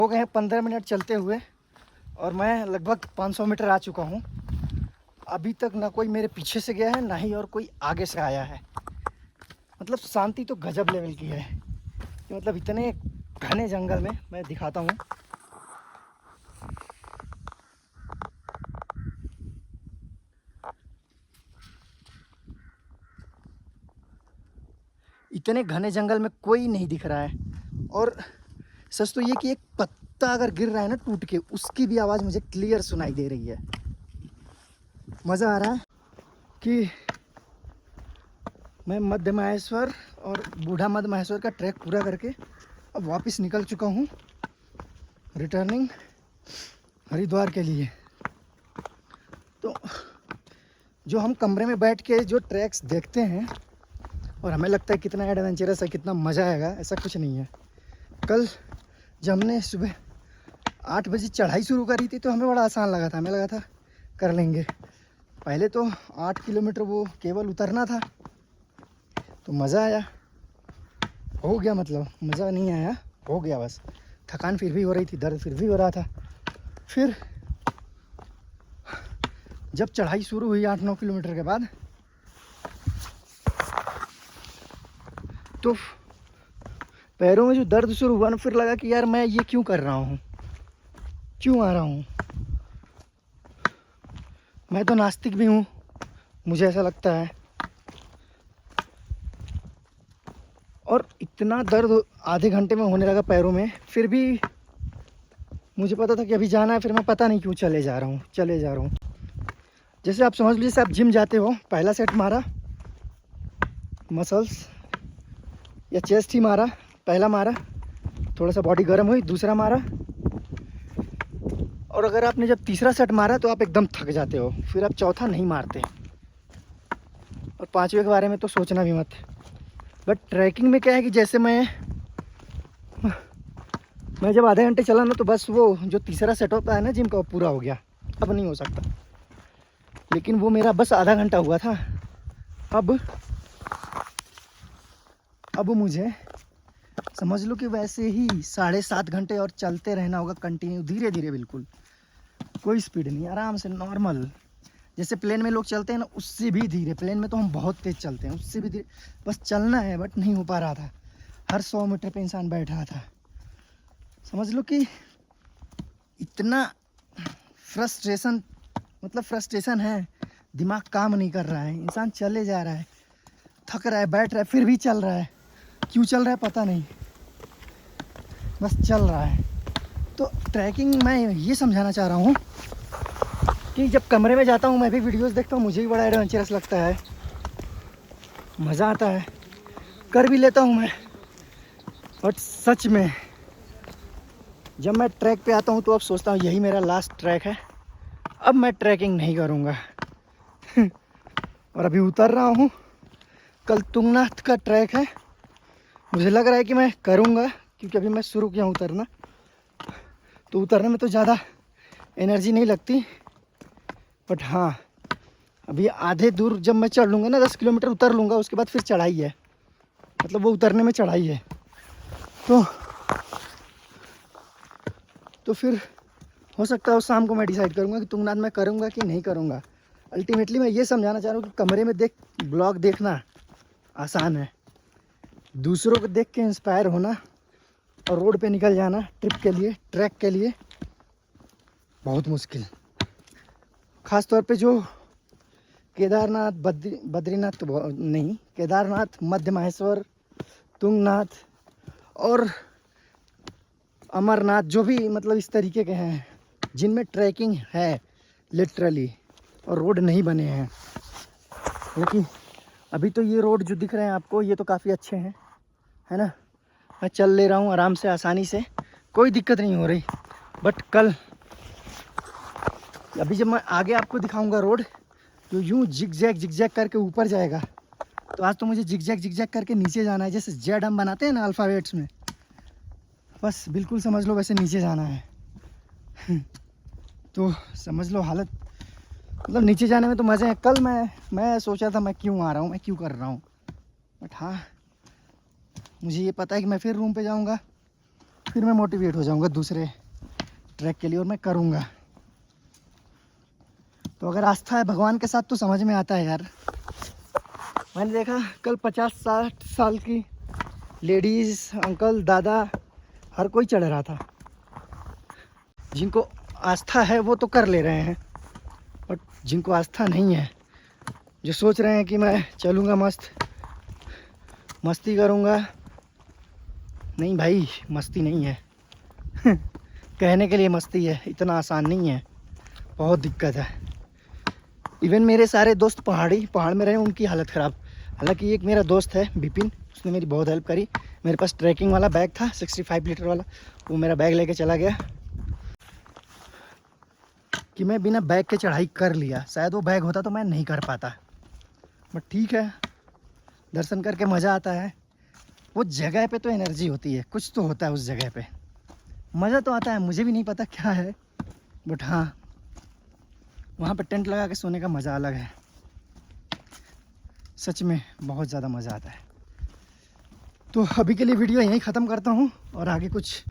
हो गए हैं 15 मिनट चलते हुए और मैं लगभग 500 मीटर आ चुका हूँ। अभी तक ना कोई मेरे पीछे से गया है ना ही और कोई आगे से आया है। मतलब शांति तो गजब लेवल की है कि मतलब इतने घने जंगल में मैं दिखाता हूँ। इतने घने जंगल में कोई नहीं दिख रहा है और सच तो ये कि एक पत्ता अगर गिर रहा है ना टूट के, उसकी भी आवाज़ मुझे क्लियर सुनाई दे रही है। मज़ा आ रहा है कि मैं मध्य माहेश्वर और बूढ़ा मध्य माहेश्वर का ट्रैक पूरा करके अब वापस निकल चुका हूँ रिटर्निंग हरिद्वार के लिए। तो जो हम कमरे में बैठ के जो ट्रैक्स देखते हैं और हमें लगता है कितना एडवेंचरस है, कितना मज़ा आएगा, ऐसा कुछ नहीं है। कल जब हमने सुबह 8 बजे चढ़ाई शुरू करी थी तो हमें बड़ा आसान लगा था, हमें लगा था कर लेंगे। पहले तो 8 किलोमीटर वो केवल उतरना था तो मज़ा आया, हो गया। मतलब मज़ा नहीं आया, हो गया बस। थकान फिर भी हो रही थी, दर्द फिर भी हो रहा था। फिर जब चढ़ाई शुरू हुई 8-9 किलोमीटर के बाद तो पैरों में जो दर्द शुरू हुआ ना, फिर लगा कि यार मैं ये क्यों कर रहा हूँ, क्यों आ रहा हूँ। मैं तो नास्तिक भी हूँ, मुझे ऐसा लगता है। और इतना दर्द आधे घंटे में होने लगा पैरों में, फिर भी मुझे पता था कि अभी जाना है। फिर मैं पता नहीं क्यों चले जा रहा हूँ। जैसे आप समझ लीजिए, आप जिम जाते हो, पहला सेट मारा मसल्स या चेस्ट ही मारा, पहला मारा, थोड़ा सा बॉडी गर्म हुई, दूसरा मारा, और अगर आपने जब तीसरा सेट मारा तो आप एकदम थक जाते हो, फिर आप चौथा नहीं मारते। और पांचवे के बारे में तो सोचना भी मत। बट ट्रैकिंग में क्या है कि जैसे मैं जब आधे घंटे चला ना तो बस वो जो तीसरा सेट होता है ना जिम का, वो पूरा हो गया, अब नहीं हो सकता। लेकिन वो मेरा बस आधा घंटा हुआ था। अब मुझे समझ लो कि वैसे ही 7.5 घंटे और चलते रहना होगा कंटिन्यू, धीरे धीरे, बिल्कुल कोई स्पीड नहीं, आराम से नॉर्मल। जैसे प्लेन में लोग चलते हैं ना, उससे भी धीरे। प्लेन में तो हम बहुत तेज़ चलते हैं, उससे भी धीरे। बस चलना है, बट नहीं हो पा रहा था। हर 100 मीटर पे इंसान बैठ रहा था। समझ लो कि इतना फ्रस्ट्रेशन है, दिमाग काम नहीं कर रहा है, इंसान चले जा रहा है, थक रहा है, बैठ रहा है, फिर भी चल रहा है। क्यों चल रहा है पता नहीं, बस चल रहा है। तो ट्रैकिंग मैं ये समझाना चाह रहा हूँ कि जब कमरे में जाता हूँ, मैं भी वीडियोस देखता हूँ, मुझे भी बड़ा एडवेंचरस लगता है, मज़ा आता है, कर भी लेता हूँ मैं। बट सच में जब मैं ट्रैक पे आता हूँ तो अब सोचता हूँ यही मेरा लास्ट ट्रैक है, अब मैं ट्रैकिंग नहीं करूँगा। और अभी उतर रहा हूँ, कल तुंगनाथ का ट्रैक है। मुझे लग रहा है कि मैं करूँगा, क्योंकि अभी मैं शुरू किया हूँ उतरना। तो उतरने में तो ज़्यादा एनर्जी नहीं लगती, बट हाँ, अभी आधे दूर जब मैं चढ़ लूँगा ना, 10 किलोमीटर उतर लूँगा, उसके बाद फिर चढ़ाई है। मतलब वो उतरने में चढ़ाई है। तो फिर हो सकता है उस शाम को मैं डिसाइड करूँगा कि तुंगनाथ मैं करूँगा कि नहीं करूँगा। अल्टीमेटली मैं ये समझाना चाह रहा हूँ कि कमरे में ब्लॉग देखना आसान है, दूसरों को देख के इंस्पायर होना और रोड पे निकल जाना ट्रिप के लिए, ट्रैक के लिए, बहुत मुश्किल। ख़ास तौर पे जो केदारनाथ, बद्रीनाथ तो नहीं, केदारनाथ, मध्य माहेश्वर, तुंगनाथ और अमरनाथ, जो भी मतलब इस तरीके के हैं जिनमें ट्रैकिंग है लिटरली और रोड नहीं बने हैं। लेकिन अभी तो ये रोड जो दिख रहे हैं आपको, ये तो काफ़ी अच्छे हैं, है ना। मैं चल ले रहा हूँ आराम से, आसानी से, कोई दिक्कत नहीं हो रही। बट कल अभी जब मैं आगे आपको दिखाऊंगा रोड जो यूँ जिगजैग करके ऊपर जाएगा, तो आज तो मुझे जिगजैग करके नीचे जाना है। जैसे जेड हम बनाते हैं ना अल्फ़ाबेट्स में, बस बिल्कुल समझ लो वैसे नीचे जाना है। तो समझ लो हालत, मतलब नीचे जाने में तो मज़े हैं। कल मैं सोचा था मैं क्यों आ रहा हूँ, मैं क्यों कर रहा हूँ, बट हाँ, मुझे ये पता है कि मैं फिर रूम पे जाऊँगा फिर मैं मोटिवेट हो जाऊंगा दूसरे ट्रैक के लिए और मैं करूँगा। तो अगर आस्था है भगवान के साथ तो समझ में आता है यार। मैंने देखा कल 50-60 साल की लेडीज़, अंकल, दादा, हर कोई चढ़ रहा था। जिनको आस्था है वो तो कर ले रहे हैं, बट जिनको आस्था नहीं है, जो सोच रहे हैं कि मैं चलूँगा मस्ती करूँगा, नहीं भाई, मस्ती नहीं है। कहने के लिए मस्ती है, इतना आसान नहीं है, बहुत दिक्कत है। इवन मेरे सारे दोस्त पहाड़ में रहे, उनकी हालत ख़राब। हालांकि एक मेरा दोस्त है विपिन, उसने मेरी बहुत हेल्प करी। मेरे पास ट्रैकिंग वाला बैग था 65 लीटर वाला, वो मेरा बैग लेके चला गया कि मैं बिना बैग के चढ़ाई कर लिया। शायद वो बैग होता तो मैं नहीं कर पाता, बट ठीक है, दर्शन करके मज़ा आता है। वो जगह पे तो एनर्जी होती है, कुछ तो होता है उस जगह पे, मज़ा तो आता है। मुझे भी नहीं पता क्या है, बट हाँ, वहाँ पे टेंट लगा के सोने का मज़ा अलग है। सच में बहुत ज़्यादा मज़ा आता है। तो अभी के लिए वीडियो यहीं ख़त्म करता हूँ और आगे कुछ